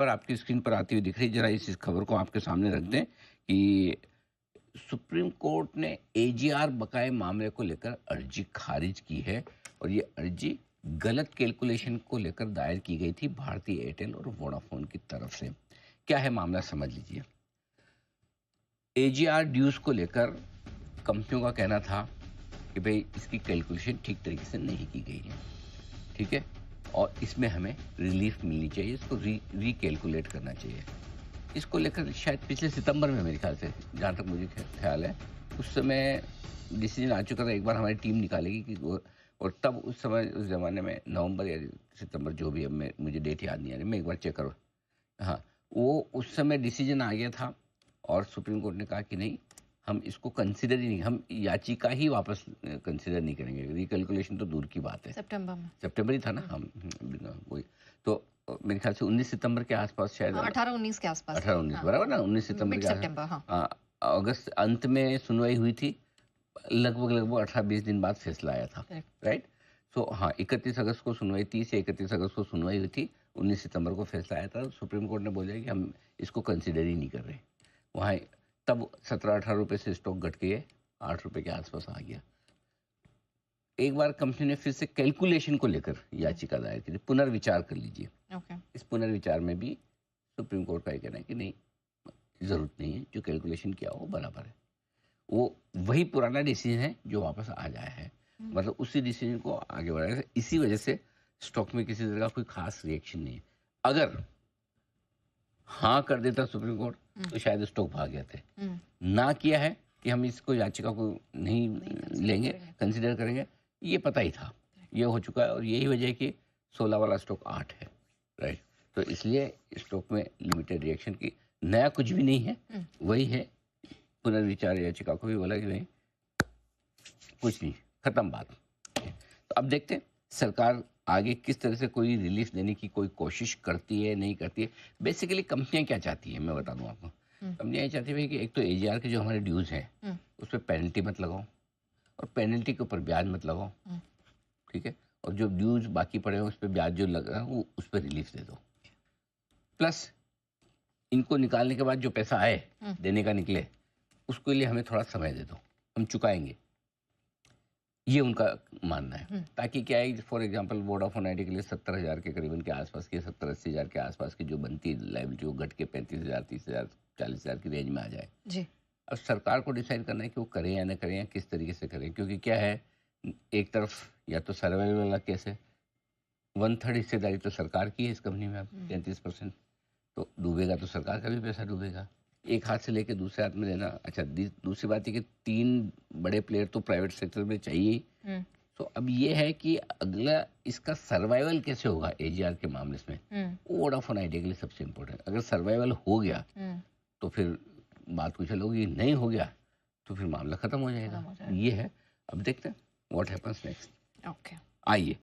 पर आपकी स्क्रीन पर आती हुई दिख रही है। जरा इस खबर को आपके सामने रख दें कि सुप्रीम कोर्ट ने एजीआर बकाये मामले को लेकर अर्जी खारिज की है और ये अर्जी गलत कैलकुलेशन को लेकर दायर की गई थी भारतीय एयरटेल और वोडाफोन की तरफ से। क्या है मामला, समझ लीजिए। एजीआर ड्यूज को लेकर कंपनियों का कहना था कि भाई इसकी कैलकुलेशन ठीक तरीके से नहीं की गई है, ठीक है, और इसमें हमें रिलीफ मिलनी चाहिए, इसको रीकैलकुलेट करना चाहिए। इसको लेकर शायद पिछले सितंबर में, मेरे ख्याल से जहाँ तक मुझे ख्याल है, उस समय डिसीजन आ चुका था। एक बार हमारी टीम निकालेगी कि वो, और तब उस समय उस ज़माने में नवंबर या सितंबर, जो भी, अब मुझे डेट याद नहीं आ रही, मैं एक बार चेक करूँ। हाँ, वो उस समय डिसीजन आ गया था और सुप्रीम कोर्ट ने कहा कि नहीं, हम इसको कंसिडर ही नहीं, हम याचिका ही वापस कंसिडर नहीं करेंगे। रिकैलकुलेशन तो दूर की बात है। सितंबर ही था ना। हम वही तो मेरे ख्याल से 19 सितंबर के आसपास, शायद 18-19 के आसपास, 18-19, हाँ। बराबर ना, 19 सितंबर के हाँ। अगस्त अंत में सुनवाई हुई थी। लगभग 18-20 दिन बाद फैसला आया था, राइट। सो हाँ, 31 अगस्त को सुनवाई, 30 या 31 अगस्त को सुनवाई हुई थी, 19 सितंबर को फैसला आया था। सुप्रीम कोर्ट ने बोला कि हम इसको कंसिडर ही नहीं कर रहे। वहाँ तब 17-18 रुपये से स्टॉक घट के 8 रुपये के आसपास आ गया। एक बार कंपनी ने फिर से कैलकुलेशन को लेकर याचिका दायर की थी, पुनर्विचार कर लीजिए। इस पुनर्विचार में भी सुप्रीम कोर्ट का ये कहना है कि नहीं, ज़रूरत नहीं है, जो कैलकुलेशन किया हो बराबर है। वो वही पुराना डिसीजन है जो वापस आ जाया है, मतलब उसी डिसीजन को आगे बढ़ाया है। इसी वजह से स्टॉक में किसी तरह का कोई खास रिएक्शन नहीं है। अगर हाँ कर देता सुप्रीम कोर्ट तो शायद स्टॉक भाग गए थे। ना किया है कि हम इसको याचिका को नहीं लेंगे, कंसिडर करेंगे, ये पता ही था, ये हो चुका है। और यही वजह है कि 16 वाला स्टॉक 8 है, राइट। तो इसलिए स्टॉक में लिमिटेड रिएक्शन की, नया कुछ भी नहीं है, वही है। पुनर्विचार याचिका को भी बोला कि नहीं, कुछ नहीं, खत्म बात। तो अब देखते हैं सरकार आगे किस तरह से कोई रिलीफ देने की कोई कोशिश करती है, नहीं करती है। बेसिकली कंपनियां क्या चाहती हैं, मैं बता दूं आपको। कंपनियां ये चाहती है कि एक तो एजीआर के जो हमारे ड्यूज हैं उस पर पेनल्टी मत लगाओ, और पेनल्टी के ऊपर ब्याज मत लगाओ, ठीक है, और जो ड्यूज बाकी पड़े हैं उस पर ब्याज जो लग रहा है वो उस पर रिलीफ दे दो। प्लस इनको निकालने के बाद जो पैसा आए, देने का निकले, उसके लिए हमें थोड़ा समय दे दो, हम चुकाएंगे। ये उनका मानना है। ताकि क्या है, फॉर एग्जांपल वोडाफोन आईडी के लिए 70,000 के करीबन के आसपास की, 70-80 हज़ार के आसपास की जो बनती है लाइबिलिटी, वो घट के 35,000, 30,000, 40,000 की रेंज में आ जाए जी। अब सरकार को डिसाइड करना है कि वो करें या न करें, या किस तरीके से करें। क्योंकि क्या है, एक तरफ या तो सर्वाइवल वाला केस है, 1/3 हिस्सेदारी तो सरकार की है इस कंपनी में, अब 33%, तो डूबेगा तो सरकार का भी पैसा डूबेगा। एक हाथ से लेके दूसरे हाथ में देना। अच्छा, दूसरी बात है कि 3 बड़े प्लेयर तो प्राइवेट सेक्टर में चाहिए। तो अब ये है कि अगला इसका सर्वाइवल कैसे होगा एजीआर के मामले में, वो वोडाफोन आइडिया के लिए सबसे इम्पोर्टेंट। अगर सर्वाइवल हो गया तो फिर बात कुछ अलग होगी, नहीं हो गया तो फिर मामला खत्म हो जाएगा। ये है, अब देखते हैं व्हाट हैपन्स नेक्स्ट। आइए